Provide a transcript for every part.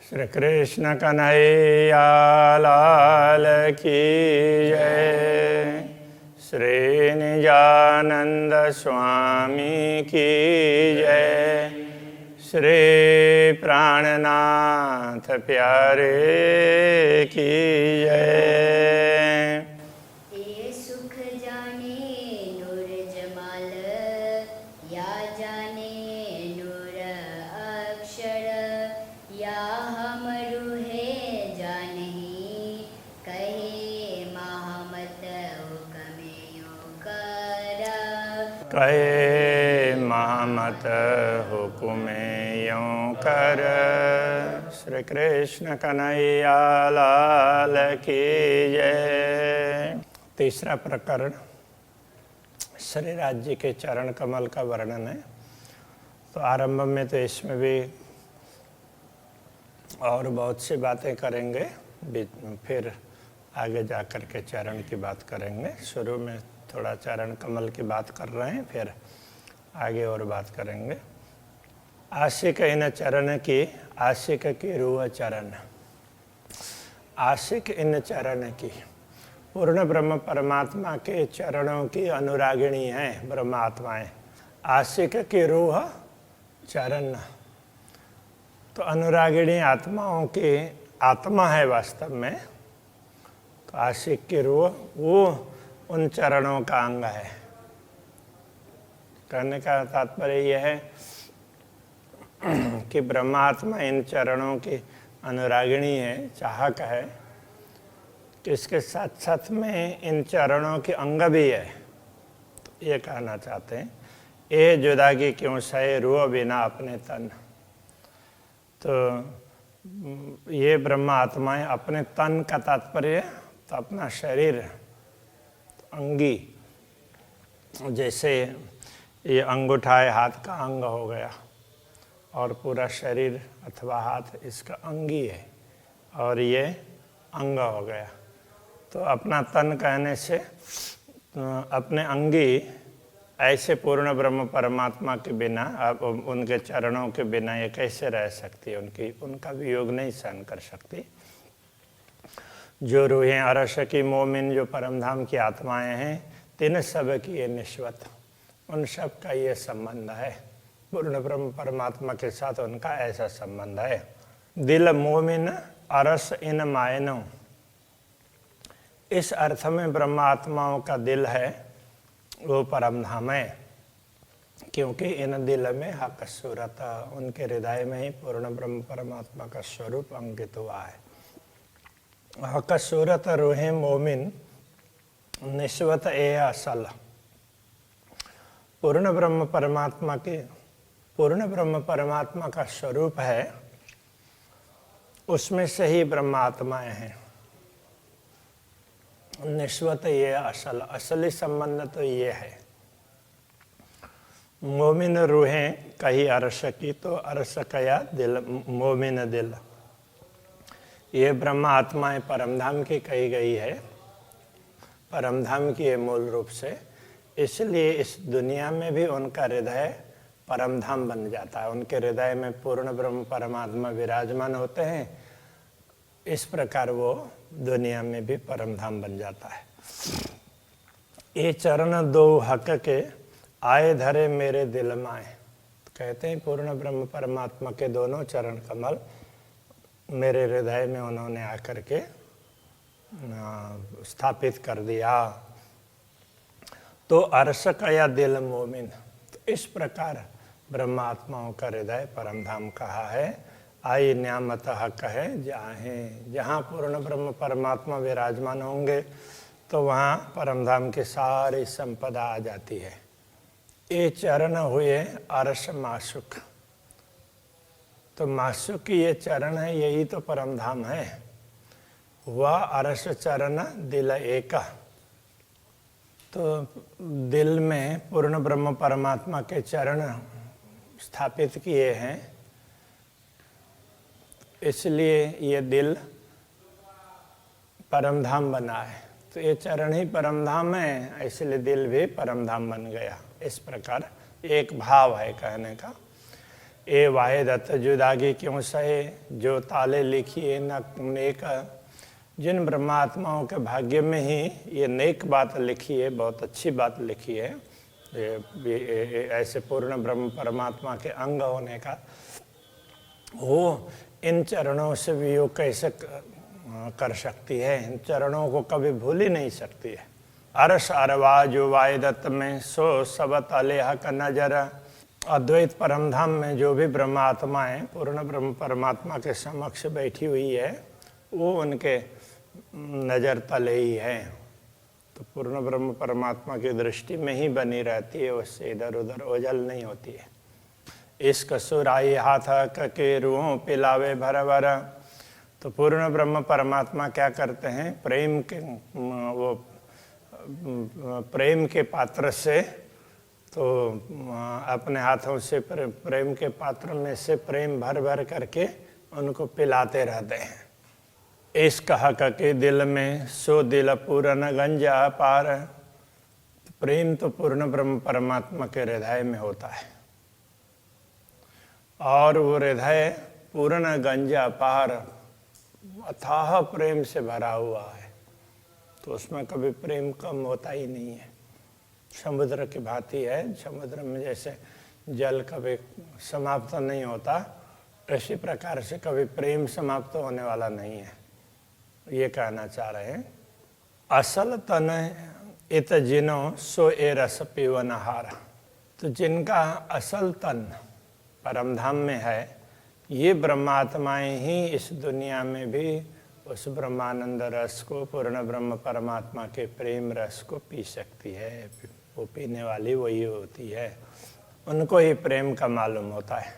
श्री कृष्ण कन्हैया लाल की जय। श्री निजानंद स्वामी की जय। श्री प्राणनाथ प्यारे की जय। ये सुख जाने नूर जमाल, या जाने नूर अक्षर, या हम रूहे जानही, कहे महमत हुक्मे कर। कहे महमत हुक्मे यों कर। श्री कृष्ण कन्हैया लाल की जय। तीसरा प्रकरण श्री राज्य के चरण कमल का वर्णन है। तो आरंभ में तो इसमें भी और बहुत सी बातें करेंगे, फिर आगे जाकर के चरण की बात करेंगे। शुरू में थोड़ा चरण कमल की बात कर रहे हैं, फिर आगे और बात करेंगे। आशिक इन चरण की, आशिक की रूह चरण। आशिक इन चरण की, पूर्ण ब्रह्म परमात्मा के चरणों की अनुरागिणी हैं ब्रह्मात्माएं। आशिक की रूह चरण, तो अनुरागिणी आत्माओं की आत्मा है वास्तव में। तो आशिक की रूह वो उन चरणों का अंग है। कहने का तात्पर्य यह है कि ब्रह्मात्मा इन चरणों की अनुरागिणी है, चाहक है, कि इसके साथ साथ में इन चरणों के अंग भी है। तो ये कहना चाहते हैं, ए जुदागी क्यों सहे रूह बिना अपने तन। तो ये ब्रह्म आत्माएं अपने तन का तात्पर्य तो अपना शरीर, तो अंगी, जैसे ये अंगूठा है हाथ का अंग हो गया, और पूरा शरीर अथवा हाथ इसका अंगी है, और ये अंग हो गया। तो अपना तन कहने से अपने अंगी ऐसे पूर्ण ब्रह्म परमात्मा के बिना, अब उनके चरणों के बिना ये कैसे रह सकती है, उनका वियोग नहीं सहन कर सकती। जो रूहें अरश की मोमिन, जो परमधाम की आत्माएं हैं, तीन सब की ये निस्वत, उन सब का ये संबंध है। पूर्ण ब्रह्म परमात्मा के साथ उनका ऐसा संबंध है। दिल मोमिन अरस इन मायनों, इस अर्थ में ब्रह्म आत्माओं का दिल है वो परमधाम है, क्योंकि इन दिल में हक सूरत, उनके हृदय में ही पूर्ण ब्रह्म परमात्मा का स्वरूप अंकित हुआ है। हक सूरत रूहे मोमिन निस्वत ए असल, पूर्ण ब्रह्म परमात्मा के, पूर्ण ब्रह्म परमात्मा का स्वरूप है, उसमें से ही ब्रह्मात्माएं हैं। निस्वत ये असल, असली संबंध तो ये है। मोमिन रूहें कही अरश की, तो अरश कया दिल, मोमिन दिल। ये ब्रह्म आत्माएं परमधाम की कही गई है, परमधाम की है मूल रूप से। इसलिए इस दुनिया में भी उनका हृदय परमधाम बन जाता है। उनके हृदय में पूर्ण ब्रह्म परमात्मा विराजमान होते हैं, इस प्रकार वो दुनिया में भी परमधाम बन जाता है। ये चरण दो हक के आए धरे मेरे दिल माए, कहते हैं पूर्ण ब्रह्म परमात्मा के दोनों चरण कमल मेरे हृदय में उन्होंने आकर के स्थापित कर दिया। तो अरश का या दिल मोमिन, तो इस प्रकार ब्रह्मात्माओं का हृदय परमधाम कहा है। आई न्यामत हक है जहाँ पूर्ण ब्रह्म परमात्मा विराजमान होंगे, तो वहाँ परमधाम की सारी संपदा आ जाती है। ये चरण हुए अरश मासुक, तो मासुक ये चरण है, यही तो परमधाम है। वह अरश चरण दिल एका, तो दिल में पूर्ण ब्रह्म परमात्मा के चरण स्थापित किए हैं, इसलिए ये दिल परमधाम बना है। तो ये चरण ही परमधाम है, इसलिए दिल भी परमधाम बन गया। इस प्रकार एक भाव है कहने का। ए वाहिदत जुदागी क्यों सहे, जो ताले लिखिए न नेक। जिन ब्रह्मात्माओं के भाग्य में ही ये नेक बात लिखी है, बहुत अच्छी बात लिखी है, ऐसे पूर्ण ब्रह्म परमात्मा के अंग होने का, वो इन चरणों से वियोग कैसे कर सकती है, इन चरणों को कभी भूल ही नहीं सकती है। अरस अरवा जो वाहिदत में सो सबत अलेहा का नजर। अद्वैत परमधाम में जो भी ब्रह्मात्मा है, पूर्ण ब्रह्म परमात्मा के समक्ष बैठी हुई है, वो उनके नज़र तले ही है। तो पूर्ण ब्रह्म परमात्मा की दृष्टि में ही बनी रहती है, उससे इधर उधर ओझल नहीं होती है। इश्क सुराई हाथ के रूहों पिलावे भर भर। तो पूर्ण ब्रह्म परमात्मा क्या करते हैं, प्रेम के पात्र से, तो अपने हाथों से प्रेम के पात्र में से प्रेम भर भर करके उनको पिलाते रहते हैं। इश्क हक के दिल में सो दिल पूर्ण गंजा पार। प्रेम तो पूर्ण ब्रह्म परमात्मा के हृदय में होता है, और वो हृदय पूर्ण गंजा पार अथाह प्रेम से भरा हुआ है, तो उसमें कभी प्रेम कम होता ही नहीं है। समुद्र की भांति है, समुद्र में जैसे जल कभी समाप्त नहीं होता, इसी प्रकार से कभी प्रेम समाप्त होने वाला नहीं है, ये कहना चाह रहे हैं। असल तन इत जिनो सो ए रस पीवन हार। तो जिनका असल तन परमधाम में है, ये ब्रह्मात्माएं ही इस दुनिया में भी उस ब्रह्मानंद रस को, पूर्ण ब्रह्म परमात्मा के प्रेम रस को पी सकती है। वो पीने वाली वही होती है, उनको ही प्रेम का मालूम होता है।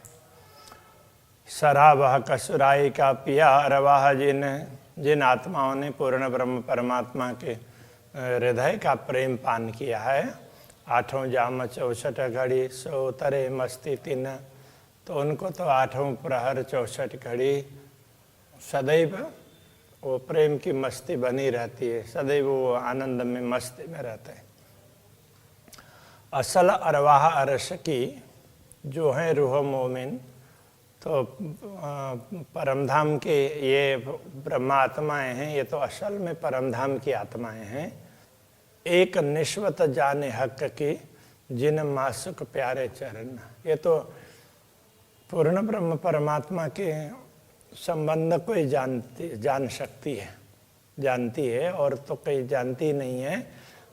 शराबह कसुराई का पिया अरवाह जिन आत्माओं ने पूर्ण ब्रह्म परमात्मा के हृदय का प्रेम पान किया है, 8 जाम 64 घड़ी सो तरे मस्ती तीन। तो उनको तो 8 प्रहर 64 घड़ी सदैव वो प्रेम की मस्ती बनी रहती है, सदैव वो आनंद में मस्ती में रहते हैं। असल अरवाह अरश की जो है रूह मोमिन, तो परमधाम के ये ब्रह्मात्माएं हैं, ये तो असल में परमधाम की आत्माएं हैं। एक निश्वत जाने हक की जिन मासुक प्यारे चरण। ये तो पूर्ण ब्रह्म परमात्मा के संबंध को ही जान जानती है, और तो कहीं जानती नहीं है।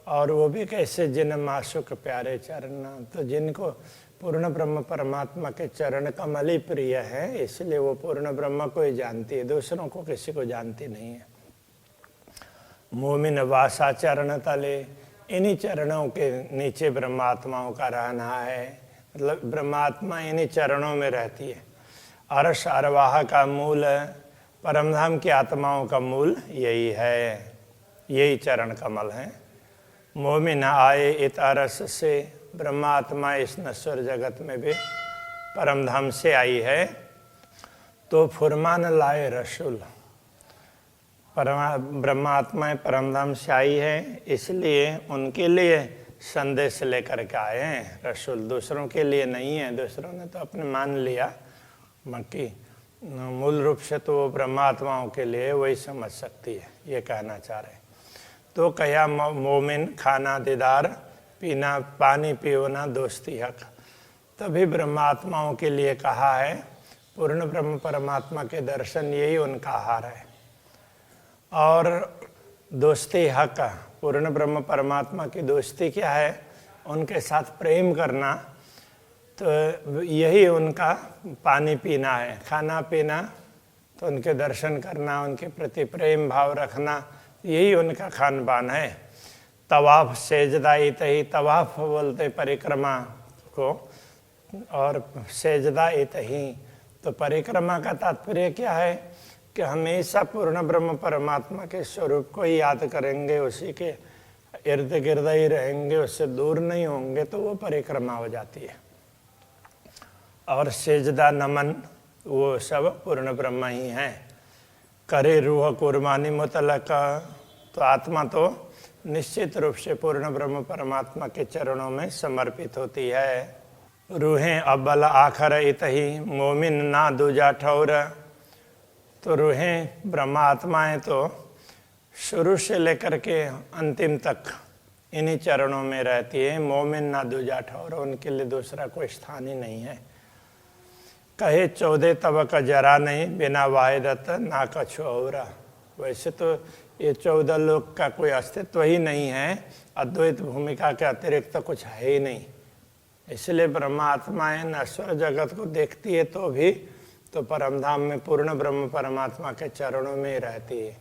और वो भी कैसे, जिन मासुक प्यारे चरण। तो जिनको पूर्ण ब्रह्म परमात्मा के चरण कमल ही प्रिय है, इसलिए वो पूर्ण ब्रह्म को ही जानती है, दूसरों को किसी को जानती नहीं है। मोमिन वासा चरण तले, इन्हीं चरणों के नीचे ब्रह्मात्माओं का रहना है, मतलब ब्रह्मात्मा इन्हीं चरणों में रहती है। अरश अरवाह का मूल, परमधाम की आत्माओं का मूल यही है, यही चरण कमल है। मोमिन आए इत अरस से, ब्रह्मात्मा इस नश्वर जगत में भी परमधाम से आई है। तो फुरमान लाए रसूल, ब्रह्मात्माएं परमधाम से आई है, इसलिए उनके लिए संदेश लेकर के आए हैं रसूल, दूसरों के लिए नहीं है। दूसरों ने तो अपने मान लिया, बाकी मूल रूप से तो वो ब्रह्मात्माओं के लिए वही समझ सकती है, ये कहना चाह रहे हैं। तो कया मोमिन खाना दीदार पीना, पानी पीना दोस्ती हक। तभी ब्रह्मात्माओं के लिए कहा है, पूर्ण ब्रह्म परमात्मा के दर्शन यही उनका आहार है। और दोस्ती हक, पूर्ण ब्रह्म परमात्मा की दोस्ती क्या है, उनके साथ प्रेम करना, तो यही उनका पानी पीना है। खाना पीना तो उनके दर्शन करना, उनके प्रति प्रेम भाव रखना, यही उनका खान पान है। तवाफ सेजदा इतही, तवाफ बोलते परिक्रमा को, और सेजदा इतही, तो परिक्रमा का तात्पर्य क्या है कि हमेशा पूर्ण ब्रह्म परमात्मा के स्वरूप को ही याद करेंगे, उसी के इर्द गिर्द ही रहेंगे, उससे दूर नहीं होंगे, तो वो परिक्रमा हो जाती है। और सेजदा नमन वो सब पूर्ण ब्रह्म ही है। करे रूह कुर्बानी मुतलक, तो आत्मा तो निश्चित रूप से पूर्ण ब्रह्म परमात्मा के चरणों में समर्पित होती है। रूहें अव्वल आखर इतही मोमिन ना दूजा ठौर। तो रूहें ब्रह्मा आत्माएं तो शुरू से लेकर के अंतिम तक इन्हीं चरणों में रहती है। मोमिन ना दूजा ठौर, उनके लिए दूसरा कोई स्थान ही नहीं है। कहे 14 तबक जरा नहीं बिना वाहिदत ना कछु और। वैसे तो ये 14 लोक का कोई अस्तित्व ही नहीं है, अद्वैत भूमिका के अतिरिक्त तो कुछ है ही नहीं। इसलिए ब्रह्मा आत्माएं नश्वर जगत को देखती है तो भी तो परमधाम में पूर्ण ब्रह्म परमात्मा के चरणों में ही रहती है।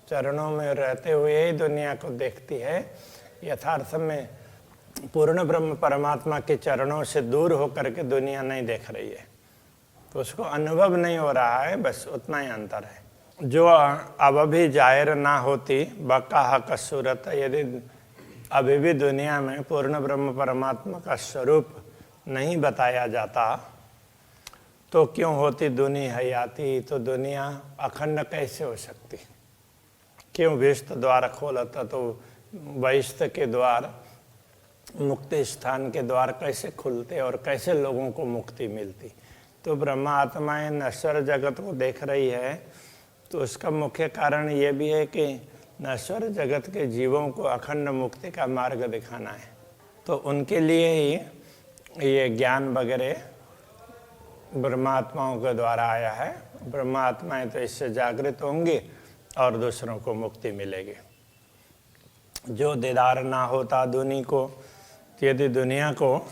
चरणों में रहते हुए ही दुनिया को देखती है। यथार्थ में पूर्ण ब्रह्म परमात्मा के चरणों से दूर होकर के दुनिया नहीं देख रही है, तो उसको अनुभव नहीं हो रहा है, बस उतना ही अंतर है। जो अब भी जाहिर ना होती बका हक सूरत, यदि अभी भी दुनिया में पूर्ण ब्रह्म परमात्मा का स्वरूप नहीं बताया जाता तो क्यों होती दुनिया हयाती, तो दुनिया अखंड कैसे हो सकती। क्यों विष्ट द्वार खोलता, तो वैष्ट के द्वार मुक्ति स्थान के द्वार कैसे खुलते और कैसे लोगों को मुक्ति मिलती। तो ब्रह्मा आत्माएं नश्वर जगत को देख रही है, तो उसका मुख्य कारण ये भी है कि नश्वर जगत के जीवों को अखंड मुक्ति का मार्ग दिखाना है। तो उनके लिए ही ये ज्ञान वगैरह ब्रह्मात्माओं के द्वारा आया है। ब्रह्मात्माएं तो इससे जागृत होंगी और दूसरों को मुक्ति मिलेगी। जो दीदार ना होता दुनी को, यदि दुनिया को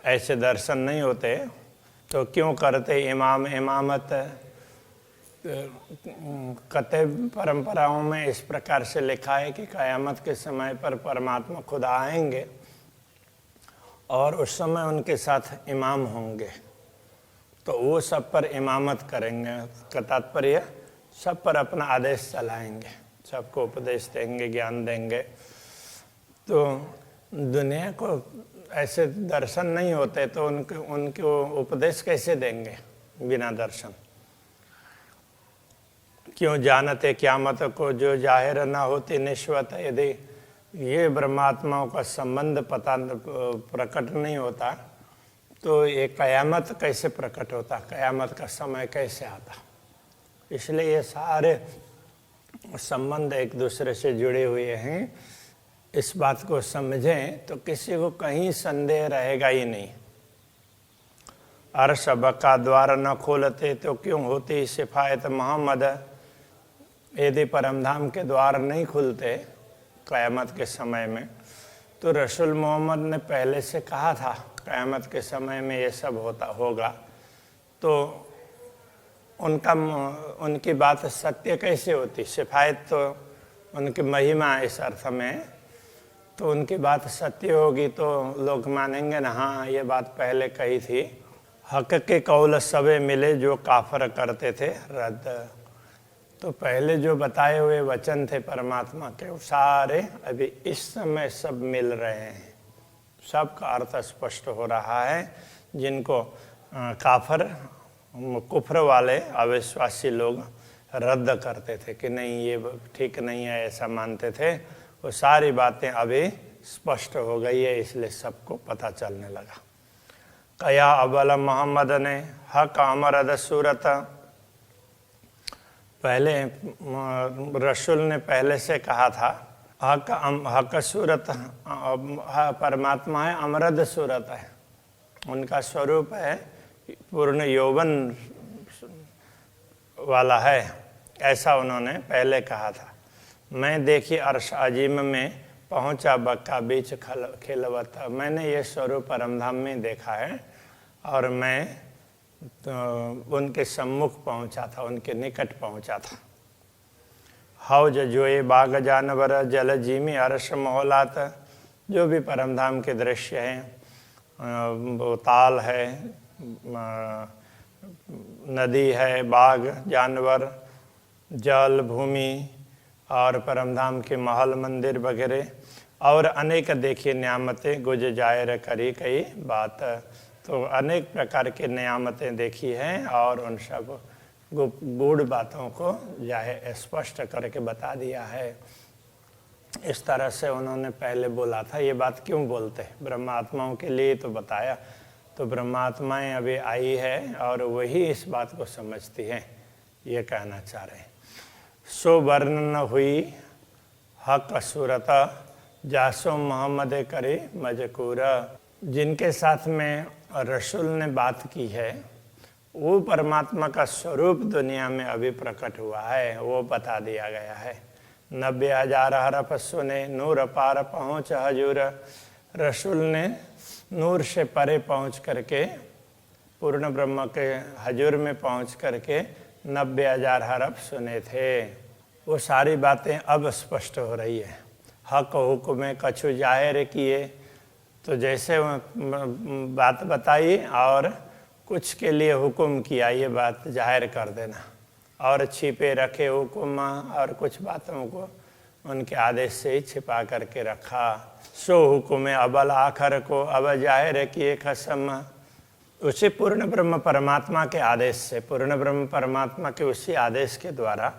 ऐसे दर्शन नहीं होते तो क्यों करते इमाम इमामत। कते परंपराओं में इस प्रकार से लिखा है कि क़यामत के समय पर परमात्मा खुद आएंगे और उस समय उनके साथ इमाम होंगे, तो वो सब पर इमामत करेंगे। का तात्पर्य सब पर अपना आदेश चलाएंगे, सबको उपदेश देंगे, ज्ञान देंगे। तो दुनिया को ऐसे दर्शन नहीं होते तो उनको उपदेश कैसे देंगे बिना दर्शन। क्यों जानते क़यामत को जो जाहिर ना होती निश्वत। यदि ये ब्रह्मात्माओं का संबंध पता प्रकट नहीं होता तो ये क़यामत कैसे प्रकट होता, क़यामत का समय कैसे आता। इसलिए ये सारे संबंध एक दूसरे से जुड़े हुए हैं। इस बात को समझें तो किसी को कहीं संदेह रहेगा ही नहीं। अर्श बका द्वार न खोलते तो क्यों होती सिफायत मोहम्मद। यदि परमधाम के द्वार नहीं खुलते क़यामत के समय में तो रसूल मोहम्मद ने पहले से कहा था क़यामत के समय में ये सब होगा, तो उनकी बात सत्य कैसे होती। सिफायत तो उनकी महिमा इस अर्थ में, तो उनकी बात सत्य होगी तो लोग मानेंगे ना, हाँ ये बात पहले कही थी। हक के कौल सबे मिले जो काफर करते थे रद्द। तो पहले जो बताए हुए वचन थे परमात्मा के वो सारे अभी इस समय सब मिल रहे हैं, सबका अर्थ स्पष्ट हो रहा है। जिनको काफर कुफ्र वाले अविश्वासी लोग रद्द करते थे कि नहीं ये ठीक नहीं है, ऐसा मानते थे, वो सारी बातें अभी स्पष्ट हो गई है, इसलिए सबको पता चलने लगा। कया अव्वल मोहम्मद ने हक अमरद सूरत। पहले रसूल ने पहले से कहा था हक सूरत परमात्मा है, अमरद सूरत है, उनका स्वरूप है, पूर्ण यौवन वाला है, ऐसा उन्होंने पहले कहा था। मैं देखी अर्श अजीम में पहुंचा बक्का बीच खिलवता। मैंने ये स्वरूप परमधाम में देखा है और मैं तो उनके सम्मुख पहुंचा था, उनके निकट पहुंचा था। हौज जोए बाग जानवर जल जीमी अर्श मोहलात। जो भी परमधाम के दृश्य हैं, वो ताल है, नदी है, बाग, जानवर, जल, भूमि और परमधाम के महल मंदिर वगैरह और अनेक देखिए नियामतें गुज जाहिर करी कई बात। तो अनेक प्रकार की नियामतें देखी हैं और उन सब गूढ़ बातों को जाहिर स्पष्ट करके बता दिया है। इस तरह से उन्होंने पहले बोला था। ये बात क्यों बोलते हैं, ब्रह्मात्माओं के लिए तो बताया। तो तो ब्रह्मात्माएं अभी आई है और वही इस बात को समझती हैं, ये कहना चाह रहे हैं। सो वर्णन हुई हक सूरत जासो मोहम्मद करे मजकूरा। जिनके साथ में रसूल ने बात की है वो परमात्मा का स्वरूप दुनिया में अभी प्रकट हुआ है, वो बता दिया गया है। 90,000 हरफ सुने नूर पार पहुँच हजूर। रसूल ने नूर से परे पहुँच करके पूर्ण ब्रह्म के हजूर में पहुँच करके 90,000 हरफ सुने थे। वो सारी बातें अब स्पष्ट हो रही है। हक हुक्म कछु जाहिर किए, तो जैसे बात बताई और कुछ के लिए हुक्म किया, ये बात जाहिर कर देना, और छिपे रखे हुक्म और कुछ बातों को उनके आदेश से ही छिपा करके रखा। सो हुक्म अबल आखर को अब जाहिर किए कसम। उसी पूर्ण ब्रह्म परमात्मा के आदेश से, पूर्ण ब्रह्म परमात्मा के उसी आदेश के द्वारा,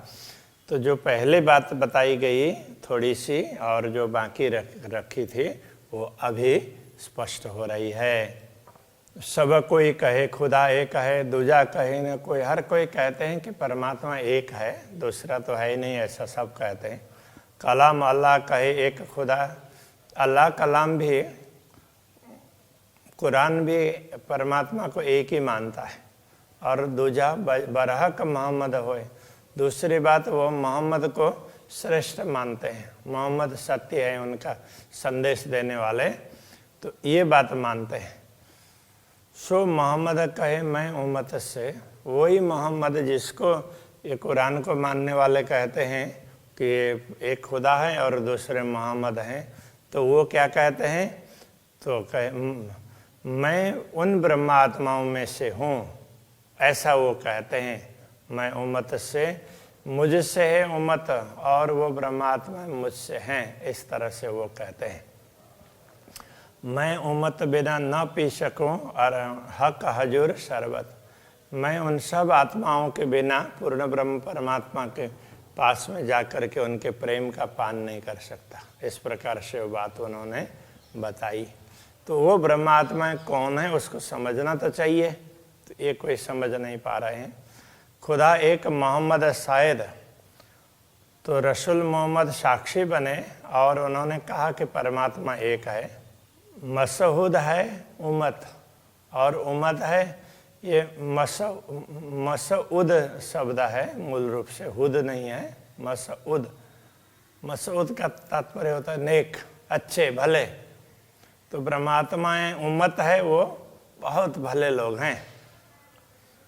तो जो पहले बात बताई गई थोड़ी सी और जो बाकी रखी थी वो अभी स्पष्ट हो रही है। सब कोई कहे खुदा एक है, दूजा कहे न कोई। हर कोई कहते हैं कि परमात्मा एक है, दूसरा तो है ही नहीं, ऐसा सब कहते हैं। कलाम अल्लाह कहे एक खुदा, अल्लाह कलाम भी, कुरान भी परमात्मा को एक ही मानता है। और दूजा बरहक मोहम्मद होए, दूसरी बात वो मोहम्मद को श्रेष्ठ मानते हैं, मोहम्मद सत्य है, उनका संदेश देने वाले, तो ये बात मानते हैं। सो मोहम्मद कहे मैं उम्मत से, वही मोहम्मद जिसको ये कुरान को मानने वाले कहते हैं कि एक खुदा है और दूसरे मोहम्मद हैं, तो वो क्या कहते हैं, तो कहे मैं उन ब्रह्मात्माओं में से हूँ, ऐसा वो कहते हैं। मैं उम्मत से, मुझसे है उम्मत और वो ब्रह्मात्मा मुझसे हैं, इस तरह से वो कहते हैं। मैं उम्मत बिना न पी सकूं और हक हजूर शरबत, मैं उन सब आत्माओं के बिना पूर्ण ब्रह्म परमात्मा के पास में जा कर के उनके प्रेम का पान नहीं कर सकता। इस प्रकार से वो बात उन्होंने बताई। तो वो ब्रह्मात्मा कौन है उसको समझना तो चाहिए, तो ये कोई समझ नहीं पा रहे हैं। खुदा एक मोहम्मद शायद, तो रसूल मोहम्मद साक्षी बने और उन्होंने कहा कि परमात्मा एक है। मसहूद है उम्मत, और उम्मत है ये मसऊद शब्द है, मूल रूप से हुद नहीं है, मसऊद। मसऊद का तात्पर्य होता है नेक, अच्छे, भले। तो परमात्माएं उम्मत है, वो बहुत भले लोग हैं।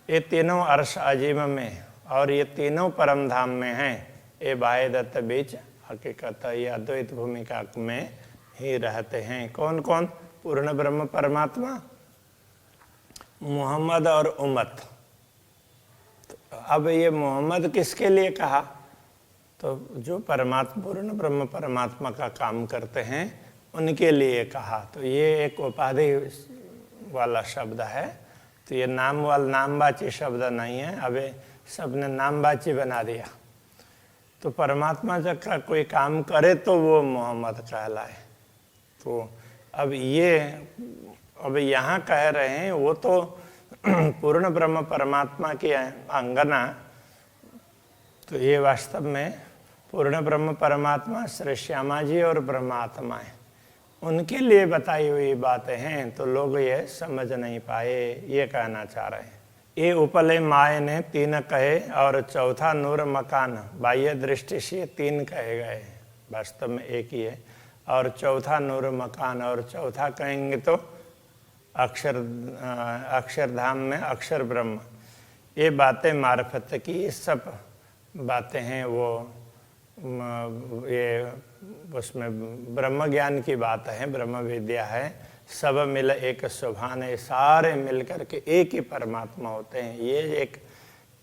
ये तीनों अर्श अजीम में और ये तीनों परम धाम में हैं। ये वाहिदत बीच हकीकत ये अद्वैत भूमिका में ही रहते हैं। कौन कौन? पूर्ण ब्रह्म परमात्मा, मोहम्मद और उम्मत। तो अब ये मोहम्मद किसके लिए कहा? तो जो परमात्मा पूर्ण ब्रह्म परमात्मा का काम करते हैं उनके लिए कहा। तो ये एक उपाधि वाला शब्द है, तो ये नामवाची शब्द नहीं है। अबे सबने नामवाची बना दिया। तो परमात्मा जब का कोई काम करे तो वो मोहम्मद कहलाए। तो अब यहाँ कह रहे हैं वो तो पूर्ण ब्रह्म परमात्मा की अंगना, तो ये वास्तव में पूर्ण ब्रह्म परमात्मा श्री श्यामा जी और ब्रह्मात्मा है, उनके लिए बताई हुई बातें हैं। तो लोग ये समझ नहीं पाए, ये कहना चाह रहे हैं। ये उपले माए ने तीन कहे और चौथा नूर मकान, बाह्य दृष्टि से तीन कहे गए, वास्तव में एक ही है। और चौथा नूर मकान, और चौथा कहेंगे तो अक्षरधाम में अक्षर ब्रह्म। ये बातें मार्फत की सब बातें हैं, वो ये उसमें ब्रह्म ज्ञान की बात है, ब्रह्म विद्या है। सब मिल एक सुभान है, सारे मिल कर के एक ही परमात्मा होते हैं। ये एक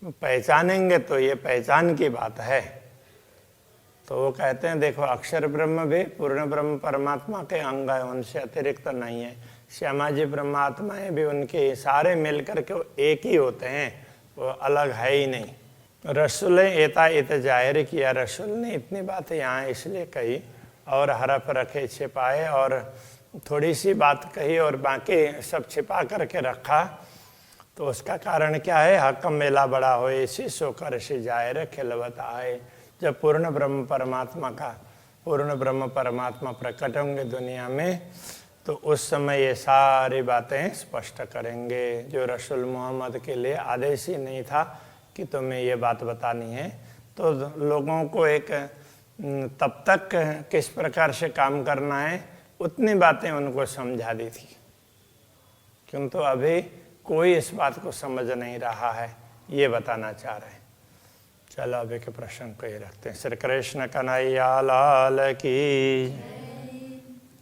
पहचानेंगे तो ये पहचान की बात है। तो वो कहते हैं देखो अक्षर ब्रह्म भी पूर्ण ब्रह्म परमात्मा के अंग है, उनसे अतिरिक्त तो नहीं है। श्यामा जी ब्रह्मात्माएं भी उनके सारे मिलकर के एक ही होते हैं, वो अलग है ही नहीं। रसूल एता इत जाहिर किया, रसूल ने इतनी बातें यहाँ इसलिए कही और हरफ रखे छिपाए और थोड़ी सी बात कही और बाकी सब छिपा करके रखा, तो उसका कारण क्या है? हकम मेला बड़ा हो इसी सो कर सी जाहिर खिलवत आए। जब पूर्ण ब्रह्म परमात्मा प्रकट होंगे दुनिया में, तो उस समय ये सारी बातें स्पष्ट करेंगे। जो रसूल मोहम्मद के लिए आदेश ही नहीं था कि तुम्हें ये बात बतानी है, तो लोगों को एक तब तक किस प्रकार से काम करना है उतनी बातें उनको समझा दी थी, किंतु अभी कोई इस बात को समझ नहीं रहा है, ये बताना चाह रहे हैं। चलो अभी के प्रश्न को ही रखते हैं। श्री कृष्ण कन्हैया लाल की।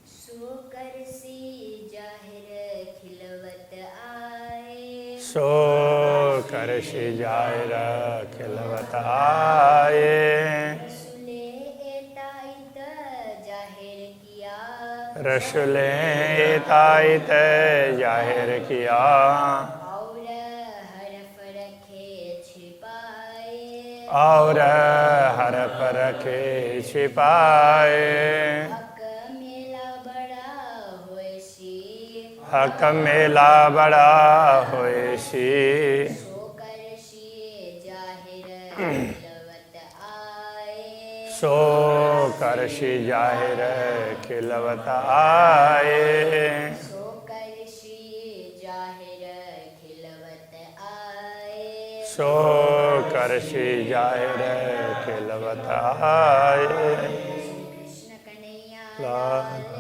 सो कर सी जाहिर खिलवत आए, सो कर सी जाहिर खिलवत आए। रसूले एताइत जाहिर किया, रसूले ताइत जाहिर किया। और हरफ रखे छिपाए, और हरफ रखे छिपाए। हक मेला बड़ा होए सी, हक मेला बड़ा होए सी। सो कर सी जाहिर खिलवत आए, सो कर सी जाहिर खिलवत आए। सो कर सी जाहिर खिलवत आए, सो कर सी जाहिर खिलवत आए। कृष्ण कन्हैया लाल